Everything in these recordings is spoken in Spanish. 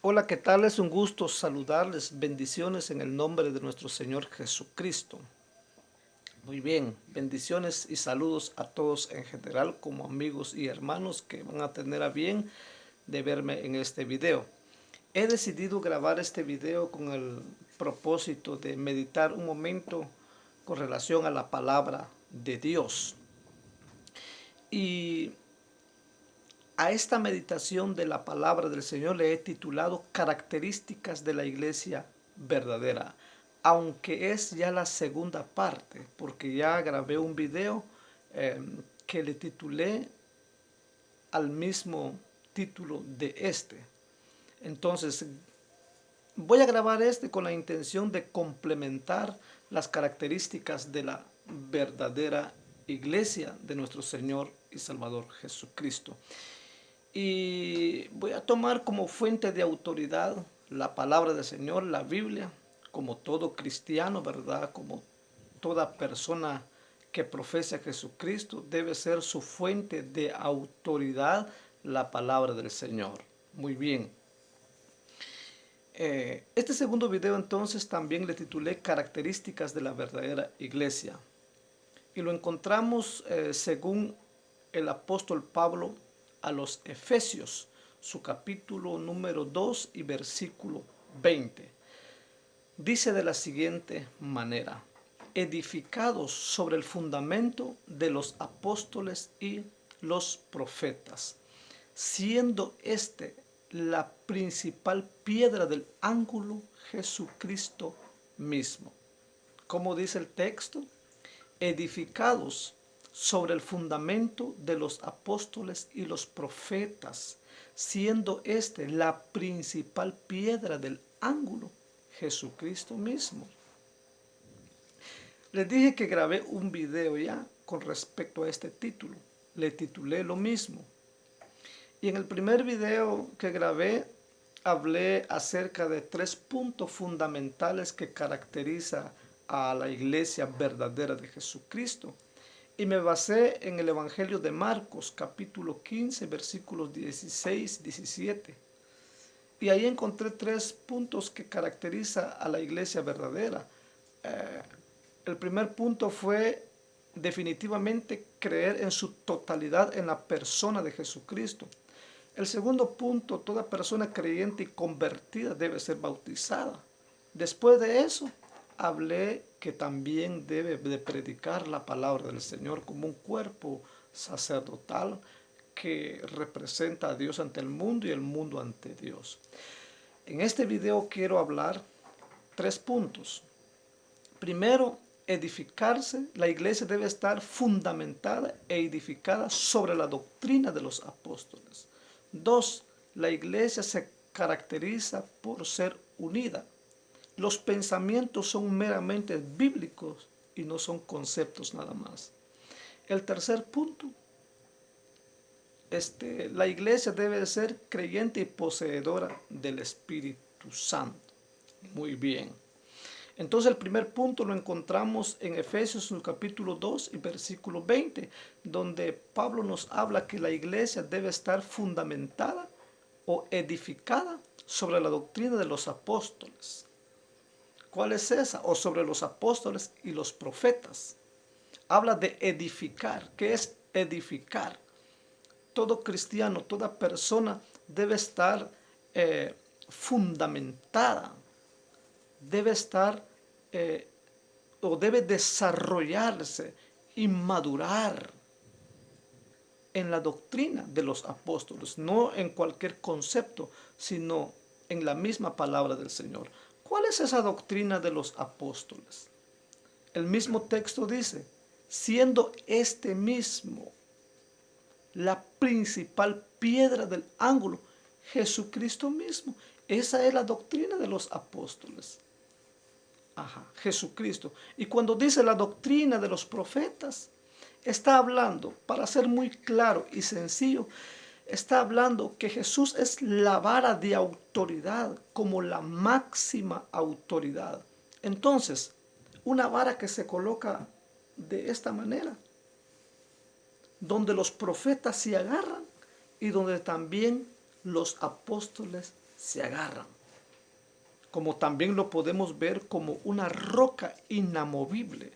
Hola, ¿qué tal? Es un gusto saludarles. Bendiciones en el nombre de nuestro Señor Jesucristo. Muy bien, bendiciones y saludos a todos en general, como amigos y hermanos que van a tener a bien de verme en este video. He decidido grabar este video con el propósito de meditar un momento con relación a la palabra de Dios. Y a esta meditación de la palabra del Señor le he titulado Características de la iglesia verdadera, aunque es ya la segunda parte, porque ya grabé un video que le titulé al mismo título de este. Entonces, voy a grabar este con la intención de complementar las características de la verdadera iglesia de nuestro Señor y Salvador Jesucristo. Y voy a tomar como fuente de autoridad la palabra del Señor, la Biblia, como todo cristiano, ¿verdad? Como toda persona que profesa a Jesucristo, debe ser su fuente de autoridad la palabra del Señor. Muy bien. Este segundo video entonces también le titulé Características de la verdadera iglesia. Y lo encontramos según el apóstol Pablo a los Efesios, su capítulo número 2 y versículo 20. Dice de la siguiente manera: edificados sobre el fundamento de los apóstoles y los profetas, siendo este la principal piedra del ángulo, Jesucristo mismo. ¿Cómo dice el texto? Edificados sobre el fundamento de los apóstoles y los profetas, siendo este la principal piedra del ángulo, Jesucristo mismo. Les dije que grabé un video ya con respecto a este título. Le titulé lo mismo. Y en el primer video que grabé hablé acerca de 3 puntos fundamentales que caracteriza a la iglesia verdadera de Jesucristo. Y me basé en el Evangelio de Marcos, capítulo 15, versículos 16, 17. Y ahí encontré 3 puntos que caracteriza a la iglesia verdadera. El primer punto fue definitivamente creer en su totalidad en la persona de Jesucristo. El segundo punto, toda persona creyente y convertida debe ser bautizada. Después de eso, hablé que también debe de predicar la palabra del Señor como un cuerpo sacerdotal que representa a Dios ante el mundo y el mundo ante Dios. En este video quiero hablar 3 puntos. Primero, edificarse. La iglesia debe estar fundamentada e edificada sobre la doctrina de los apóstoles. 2. La iglesia se caracteriza por ser unida. Los pensamientos son meramente bíblicos y no son conceptos nada más. El tercer punto, la iglesia debe ser creyente y poseedora del Espíritu Santo. Muy bien. Entonces el primer punto lo encontramos en Efesios en el capítulo 2 y versículo 20, donde Pablo nos habla que la iglesia debe estar fundamentada o edificada sobre la doctrina de los apóstoles. ¿Cuál es esa? O sobre los apóstoles y los profetas. Habla de edificar. ¿Qué es edificar? Todo cristiano, toda persona debe estar fundamentada, debe estar o debe desarrollarse y madurar en la doctrina de los apóstoles, no en cualquier concepto, sino en la misma palabra del Señor. ¿Cuál es esa doctrina de los apóstoles? El mismo texto dice, siendo este mismo la principal piedra del ángulo, Jesucristo mismo. Esa es la doctrina de los apóstoles. Jesucristo. Y cuando dice la doctrina de los profetas, está hablando, para ser muy claro y sencillo, está hablando que Jesús es la vara de autoridad, como la máxima autoridad. Entonces, una vara que se coloca de esta manera, donde los profetas se agarran y donde también los apóstoles se agarran. Como también lo podemos ver como una roca inamovible,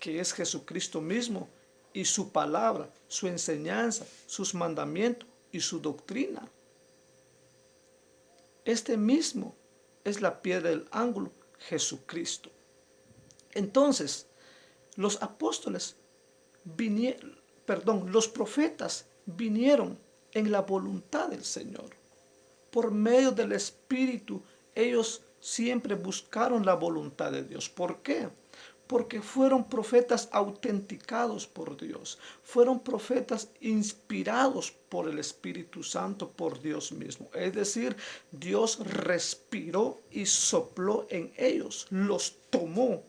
que es Jesucristo mismo y su palabra, su enseñanza, sus mandamientos y su doctrina. Este mismo es la piedra del ángulo, Jesucristo. Entonces, los apóstoles los profetas vinieron en la voluntad del Señor. Por medio del Espíritu, ellos siempre buscaron la voluntad de Dios. ¿Por qué? Porque fueron profetas autenticados por Dios. Fueron profetas inspirados por el Espíritu Santo, por Dios mismo. Es decir, Dios respiró y sopló en ellos, los tomó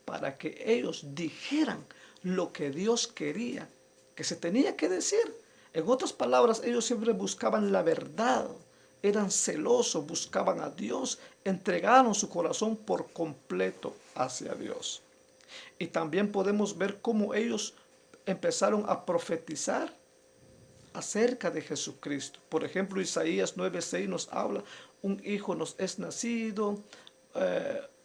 para que ellos dijeran lo que Dios quería que se tenía que decir. En otras palabras, ellos siempre buscaban la verdad, eran celosos, buscaban a Dios, entregaron su corazón por completo hacia Dios. Y también podemos ver cómo ellos empezaron a profetizar acerca de Jesucristo. Por ejemplo, Isaías 9:6 nos habla, un hijo nos es nacido,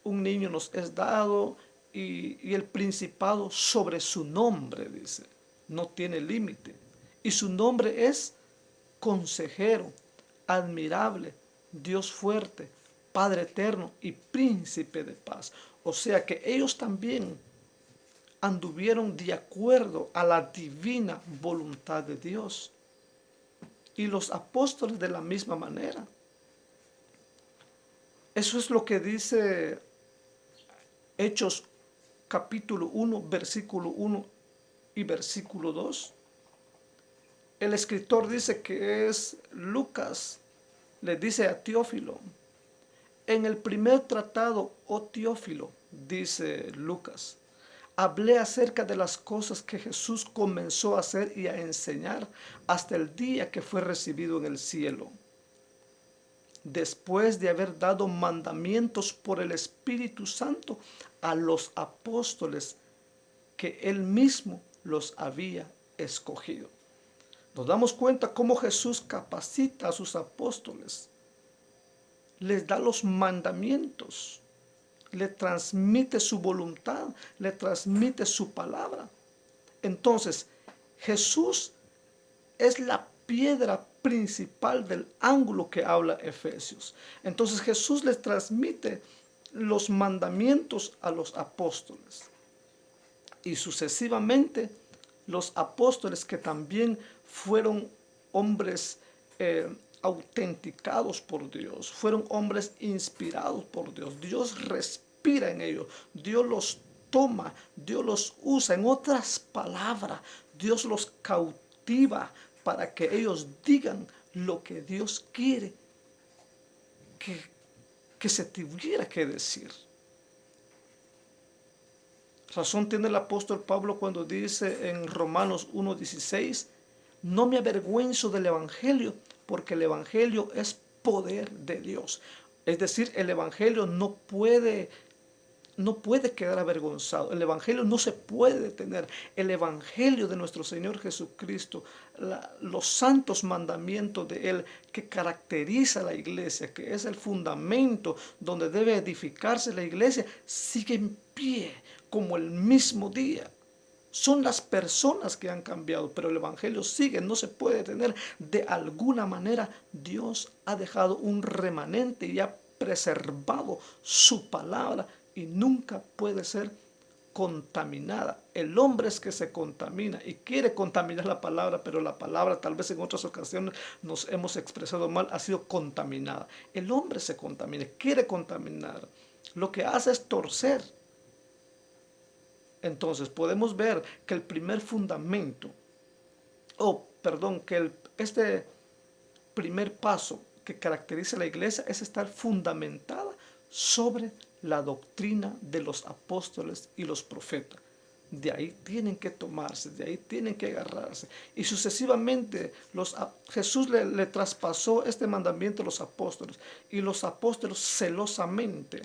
un niño nos es dado, y el principado sobre su nombre, dice, no tiene límite. Y su nombre es Consejero, Admirable, Dios fuerte, Padre eterno y Príncipe de paz. O sea que ellos también anduvieron de acuerdo a la divina voluntad de Dios. Y los apóstoles de la misma manera. Eso es lo que dice Hechos capítulo 1, versículo 1 y versículo 2. El escritor dice que es Lucas, le dice a Teófilo, en el primer tratado, oh Teófilo, dice Lucas, hablé acerca de las cosas que Jesús comenzó a hacer y a enseñar hasta el día que fue recibido en el cielo, después de haber dado mandamientos por el Espíritu Santo a los apóstoles que él mismo los había escogido. Nos damos cuenta cómo Jesús capacita a sus apóstoles, les da los mandamientos, le transmite su voluntad, le transmite su palabra. Entonces, Jesús es la piedra principal del ángulo que habla Efesios. Entonces Jesús les transmite los mandamientos a los apóstoles. Y sucesivamente los apóstoles, que también fueron hombres autenticados por Dios, fueron hombres inspirados por Dios. Dios respira en ellos, Dios los toma, Dios los usa. En otras palabras, Dios los cautiva para que ellos digan lo que Dios quiere que se tuviera que decir. Razón tiene el apóstol Pablo cuando dice en Romanos 1:16, no me avergüenzo del Evangelio, porque el Evangelio es poder de Dios. Es decir, el Evangelio no puede quedar avergonzado. El Evangelio no se puede detener. El Evangelio de nuestro Señor Jesucristo, los santos mandamientos de Él que caracteriza a la iglesia, que es el fundamento donde debe edificarse la iglesia, sigue en pie como el mismo día. Son las personas que han cambiado, pero el Evangelio sigue, no se puede detener. De alguna manera Dios ha dejado un remanente y ha preservado su palabra y nunca puede ser contaminada. El hombre es que se contamina y quiere contaminar la palabra, pero la palabra, tal vez en otras ocasiones nos hemos expresado mal, ha sido contaminada. El hombre se contamina, quiere contaminar. Lo que hace es torcer. Entonces podemos ver que el primer fundamento, este primer paso que caracteriza a la iglesia es estar fundamentada sobre la doctrina de los apóstoles y los profetas. De ahí tienen que tomarse, de ahí tienen que agarrarse. Y sucesivamente Jesús le traspasó este mandamiento a los apóstoles, y los apóstoles celosamente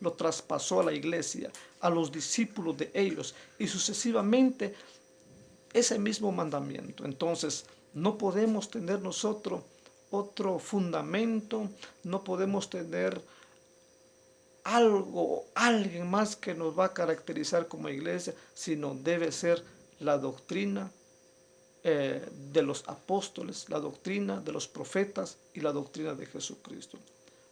lo traspasó a la iglesia, a los discípulos de ellos, y sucesivamente ese mismo mandamiento. Entonces no podemos tener nosotros otro fundamento, no podemos tener alguien más que nos va a caracterizar como iglesia, sino debe ser la doctrina de los apóstoles, la doctrina de los profetas y la doctrina de Jesucristo.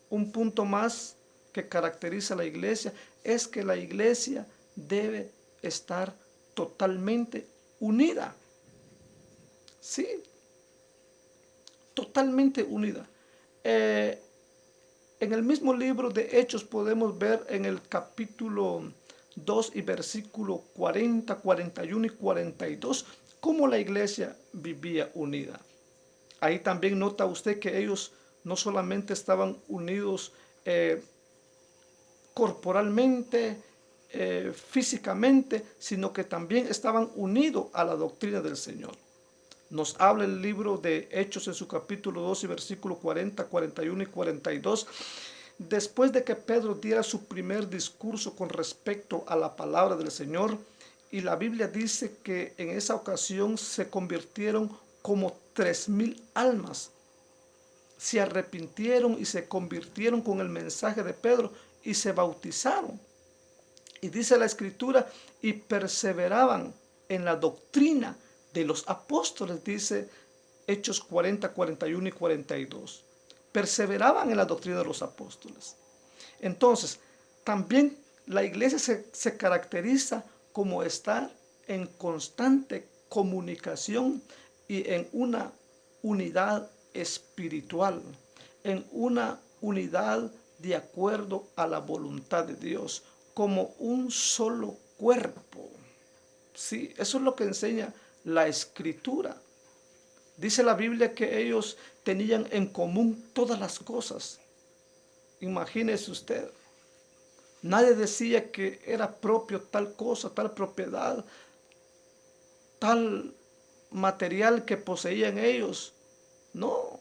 Un punto más que caracteriza a la iglesia es que la iglesia debe estar totalmente unida. Sí, totalmente unida. En el mismo libro de Hechos podemos ver en el capítulo 2 y versículo 40, 41 y 42 cómo la iglesia vivía unida. Ahí también nota usted que ellos no solamente estaban unidos corporalmente, físicamente, sino que también estaban unidos a la doctrina del Señor. Nos habla el libro de Hechos en su capítulo 2 y versículo 40, 41 y 42. Después de que Pedro diera su primer discurso con respecto a la palabra del Señor, y la Biblia dice que en esa ocasión se convirtieron como 3,000 almas. Se arrepintieron y se convirtieron con el mensaje de Pedro y se bautizaron. Y dice la Escritura, y perseveraban en la doctrina de los apóstoles, dice Hechos 40, 41 y 42. Perseveraban en la doctrina de los apóstoles. Entonces, también la iglesia se caracteriza como estar en constante comunicación y en una unidad espiritual, en una unidad de acuerdo a la voluntad de Dios, como un solo cuerpo. Sí, eso es lo que enseña la Escritura. Dice la Biblia que ellos tenían en común todas las cosas. Imagínese usted. Nadie decía que era propio tal cosa, tal propiedad, tal material que poseían ellos. No.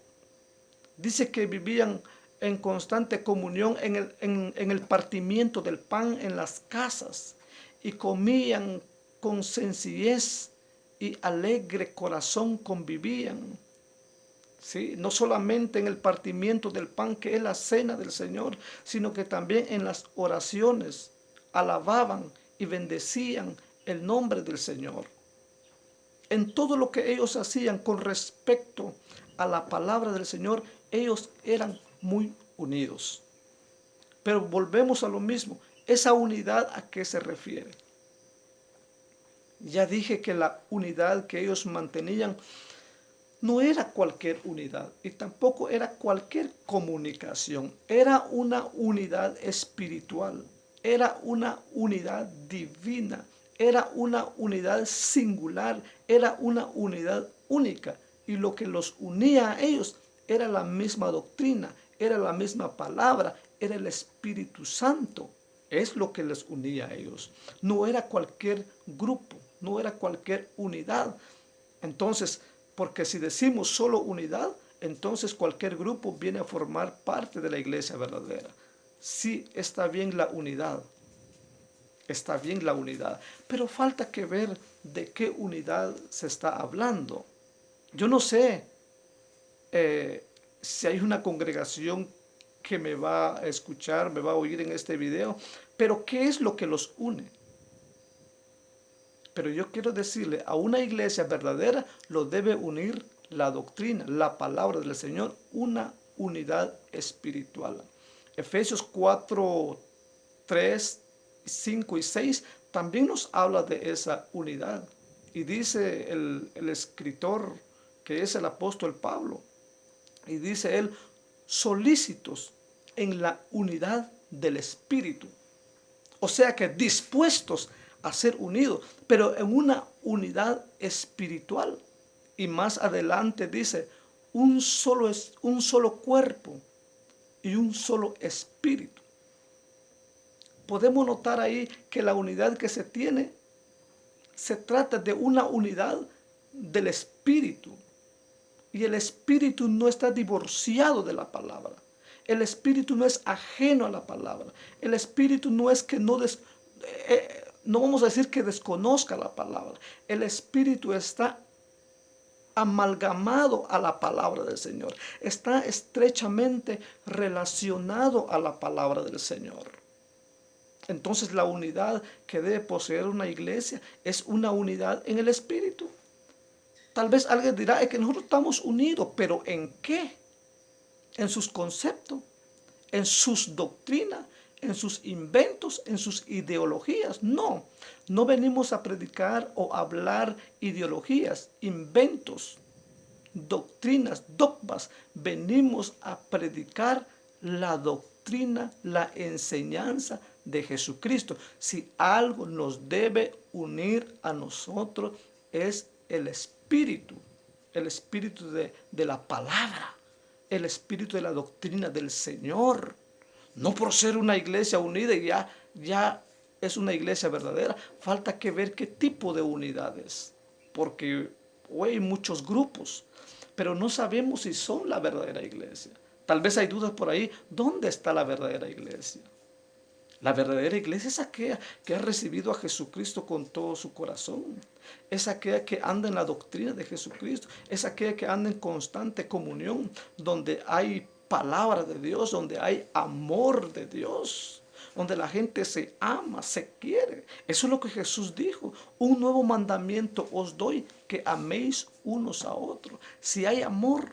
Dice que vivían en constante comunión en el partimiento del pan en las casas y comían con sencillez y alegre corazón convivían. ¿Sí? No solamente en el partimiento del pan, que es la cena del Señor, sino que también en las oraciones alababan y bendecían el nombre del Señor. En todo lo que ellos hacían con respecto a la palabra del Señor, ellos eran muy unidos. Pero volvemos a lo mismo, esa unidad ¿a qué se refiere? Ya dije que la unidad que ellos mantenían no era cualquier unidad y tampoco era cualquier comunicación. Era una unidad espiritual, era una unidad divina, era una unidad singular, era una unidad única. Y lo que los unía a ellos era la misma doctrina, era la misma palabra, era el Espíritu Santo. Es lo que les unía a ellos. No era cualquier grupo, no era cualquier unidad. Entonces, porque si decimos solo unidad, entonces cualquier grupo viene a formar parte de la iglesia verdadera. Sí, está bien la unidad. Está bien la unidad. Pero falta que ver de qué unidad se está hablando. Yo no sé si hay una congregación que me va a escuchar, me va a oír en este video, pero ¿qué es lo que los une? Pero yo quiero decirle, a una iglesia verdadera lo debe unir la doctrina, la palabra del Señor, una unidad espiritual. Efesios 4, 3, 5 y 6 también nos habla de esa unidad. Y dice el escritor, que es el apóstol Pablo, y dice él, solícitos en la unidad del Espíritu. O sea que dispuestos a ser unidos, pero en una unidad espiritual. Y más adelante dice, un solo cuerpo y un solo espíritu. Podemos notar ahí que la unidad que se tiene, se trata de una unidad del espíritu. Y el espíritu no está divorciado de la palabra. El espíritu no es ajeno a la palabra. El espíritu no es que no vamos a decir que desconozca la palabra. El espíritu está amalgamado a la palabra del Señor. Está estrechamente relacionado a la palabra del Señor. Entonces la unidad que debe poseer una iglesia es una unidad en el Espíritu. Tal vez alguien dirá, es que nosotros estamos unidos, pero ¿en qué? En sus conceptos, en sus doctrinas, en sus inventos, en sus ideologías. No, no venimos a predicar o hablar ideologías, inventos, doctrinas, dogmas. Venimos a predicar la doctrina, la enseñanza de Jesucristo. Si algo nos debe unir a nosotros es el espíritu de la palabra, el espíritu de la doctrina del Señor. No por ser una iglesia unida y ya es una iglesia verdadera. Falta que ver qué tipo de unidades, porque hoy hay muchos grupos, pero no sabemos si son la verdadera iglesia. Tal vez hay dudas por ahí. ¿Dónde está la verdadera iglesia? La verdadera iglesia es aquella que ha recibido a Jesucristo con todo su corazón. Es aquella que anda en la doctrina de Jesucristo. Es aquella que anda en constante comunión, donde hay palabra de Dios, donde hay amor de Dios, donde la gente se ama, se quiere. Eso es lo que Jesús dijo. Un nuevo mandamiento os doy, que améis unos a otros. Si hay amor,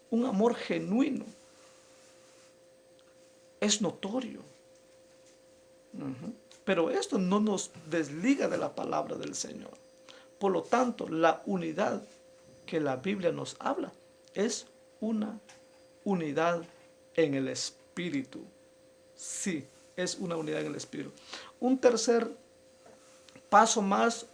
un amor genuino, es notorio. Pero esto no nos desliga de la palabra del Señor. Por lo tanto, la unidad que la Biblia nos habla es una unidad en el Espíritu. Sí, es una unidad en el Espíritu. Un tercer paso más,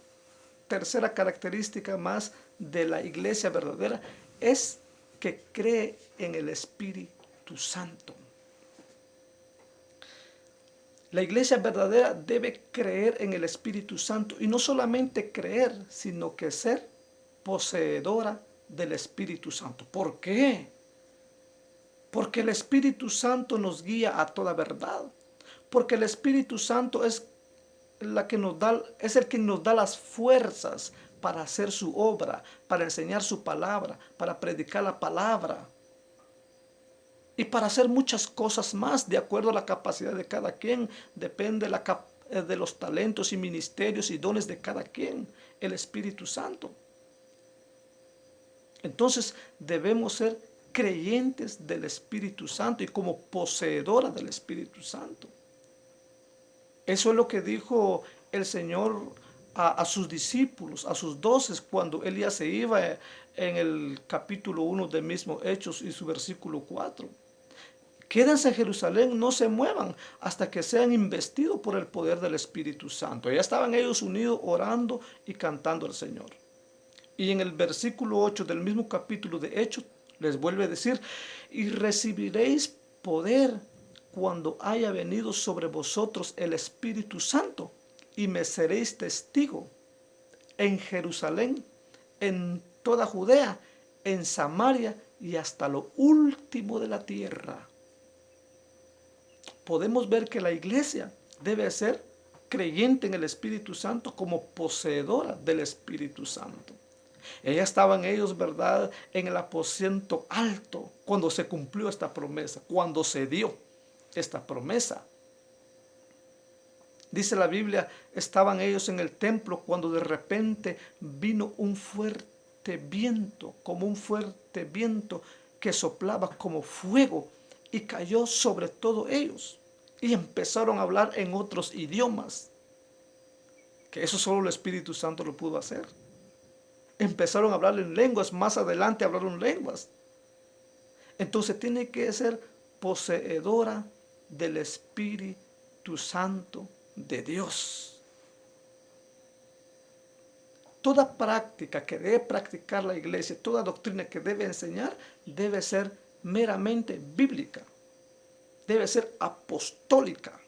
tercera característica más de la iglesia verdadera es que cree en el Espíritu Santo. La iglesia verdadera debe creer en el Espíritu Santo, y no solamente creer, sino que ser poseedora del Espíritu Santo. ¿Por qué? Porque el Espíritu Santo nos guía a toda verdad. Porque el Espíritu Santo es el que nos da las fuerzas para hacer su obra, para enseñar su palabra, para predicar la palabra. Y para hacer muchas cosas más, de acuerdo a la capacidad de cada quien, depende de los talentos y ministerios y dones de cada quien, el Espíritu Santo. Entonces debemos ser creyentes del Espíritu Santo y como poseedora del Espíritu Santo. Eso es lo que dijo el Señor a sus discípulos, a sus 12, cuando él ya se iba, en el capítulo 1 del mismo Hechos y su versículo 4. Quédense en Jerusalén, no se muevan hasta que sean investidos por el poder del Espíritu Santo. Ya estaban ellos unidos orando y cantando al Señor. Y en el versículo 8 del mismo capítulo de Hechos les vuelve a decir: y recibiréis poder cuando haya venido sobre vosotros el Espíritu Santo, y me seréis testigo en Jerusalén, en toda Judea, en Samaria y hasta lo último de la tierra. Podemos ver que la iglesia debe ser creyente en el Espíritu Santo como poseedora del Espíritu Santo. Ya estaban ellos, ¿verdad?, en el aposento alto cuando se cumplió esta promesa, cuando se dio esta promesa. Dice la Biblia, estaban ellos en el templo cuando de repente vino un fuerte viento, como un fuerte viento que soplaba como fuego, y cayó sobre todos ellos. Y empezaron a hablar en otros idiomas, que eso solo el Espíritu Santo lo pudo hacer. Empezaron a hablar en lenguas, más adelante hablaron lenguas. Entonces tiene que ser poseedora del Espíritu Santo de Dios. Toda práctica que debe practicar la iglesia, toda doctrina que debe enseñar, debe ser meramente bíblica, debe ser apostólica.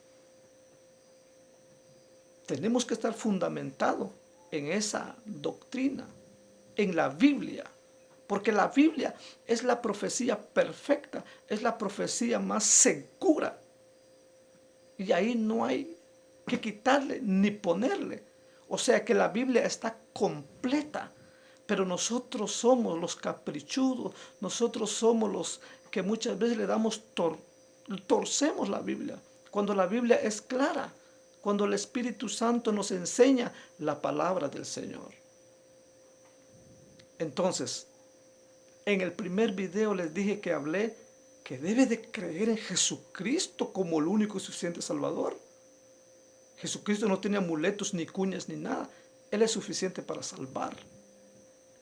Tenemos que estar fundamentados en esa doctrina, en la Biblia, porque la Biblia es la profecía perfecta, es la profecía más segura, y ahí no hay que quitarle ni ponerle. O sea que la Biblia está completa, Pero nosotros somos los caprichudos, nosotros somos los que muchas veces le damos torcemos la Biblia, cuando la Biblia es clara, cuando el Espíritu Santo nos enseña la palabra del Señor. Entonces, en el primer video les dije que hablé que debe de creer en Jesucristo como el único y suficiente Salvador. Jesucristo no tiene amuletos, ni cuñas, ni nada. Él es suficiente para salvar.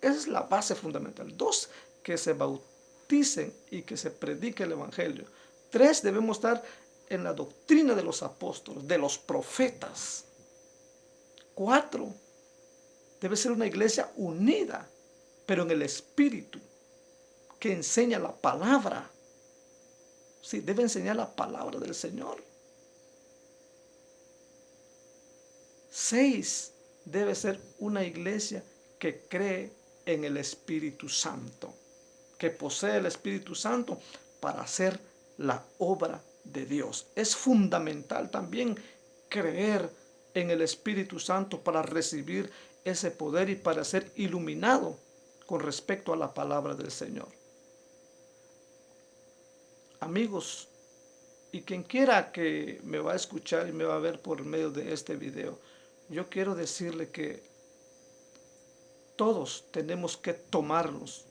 Esa es la base fundamental. 2, que se bauticen y que se predique el Evangelio. 3, debemos estar en la doctrina de los apóstoles, de los profetas. 4, debe ser una iglesia unida, pero en el Espíritu, que enseña la palabra. Sí, debe enseñar la palabra del Señor. 6, debe ser una iglesia que cree en el Espíritu Santo, que posee el Espíritu Santo para hacer la obra de Dios. Es fundamental también creer en el Espíritu Santo para recibir ese poder y para ser iluminado con respecto a la palabra del Señor. Amigos, y quien quiera que me va a escuchar y me va a ver por medio de este video, yo quiero decirle que todos tenemos que tomarnos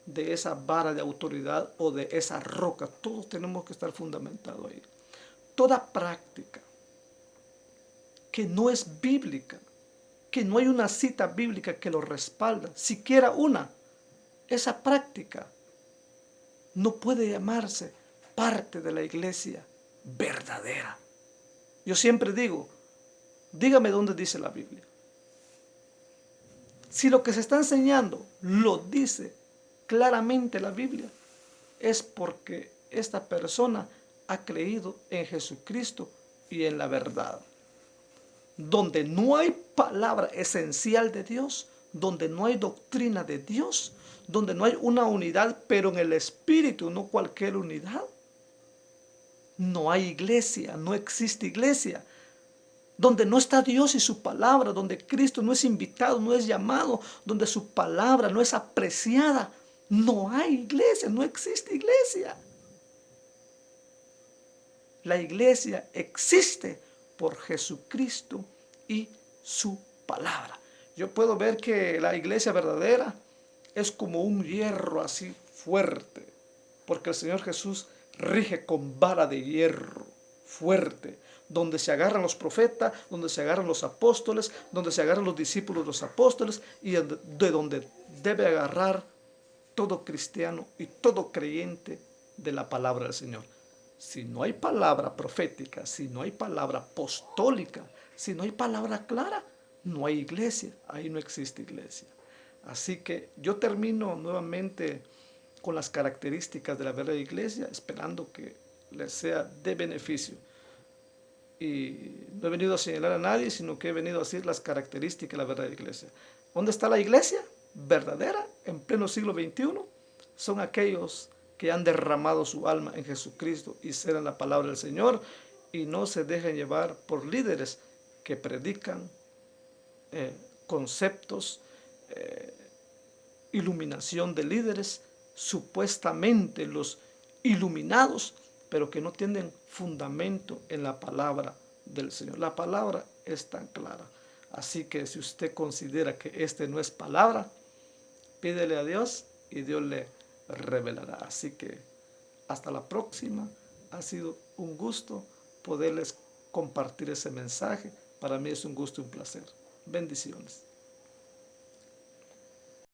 de esa vara de autoridad o de esa roca. Todos tenemos que estar fundamentados ahí. Toda práctica que no es bíblica, que no hay una cita bíblica que lo respalda, siquiera una, esa práctica no puede llamarse parte de la iglesia verdadera. Yo siempre digo, dígame dónde dice la Biblia. Si lo que se está enseñando lo dice claramente la Biblia, es porque esta persona ha creído en Jesucristo y en la verdad. Donde no hay palabra esencial de Dios, donde no hay doctrina de Dios, donde no hay una unidad, pero en el Espíritu, no cualquier unidad, no hay iglesia, no existe iglesia. Donde no está Dios y su palabra, donde Cristo no es invitado, no es llamado, donde su palabra no es apreciada, no hay iglesia, no existe iglesia. La iglesia existe por Jesucristo y su palabra. Yo puedo ver que la iglesia verdadera es como un hierro así fuerte, porque el Señor Jesús rige con vara de hierro fuerte, donde se agarran los profetas, donde se agarran los apóstoles, donde se agarran los discípulos de los apóstoles, y de donde debe agarrar todo cristiano y todo creyente de la palabra del Señor. Si no hay palabra profética, si no hay palabra apostólica, si no hay palabra clara, no hay iglesia, ahí no existe iglesia. Así que yo termino nuevamente con las características de la verdadera iglesia, esperando que les sea de beneficio. Y no he venido a señalar a nadie, sino que he venido a decir las características de la verdadera iglesia. ¿Dónde está la iglesia verdadera en pleno siglo XXI? Son aquellos que han derramado su alma en Jesucristo y serán la palabra del Señor y no se dejan llevar por líderes que predican conceptos, iluminación de líderes, supuestamente los iluminados, pero que no tienen fundamento en la palabra del Señor. La palabra es tan clara. Así que si usted considera que este no es palabra, pídele a Dios y Dios le revelará. Así que hasta la próxima. Ha sido un gusto poderles compartir ese mensaje. Para mí es un gusto y un placer. Bendiciones.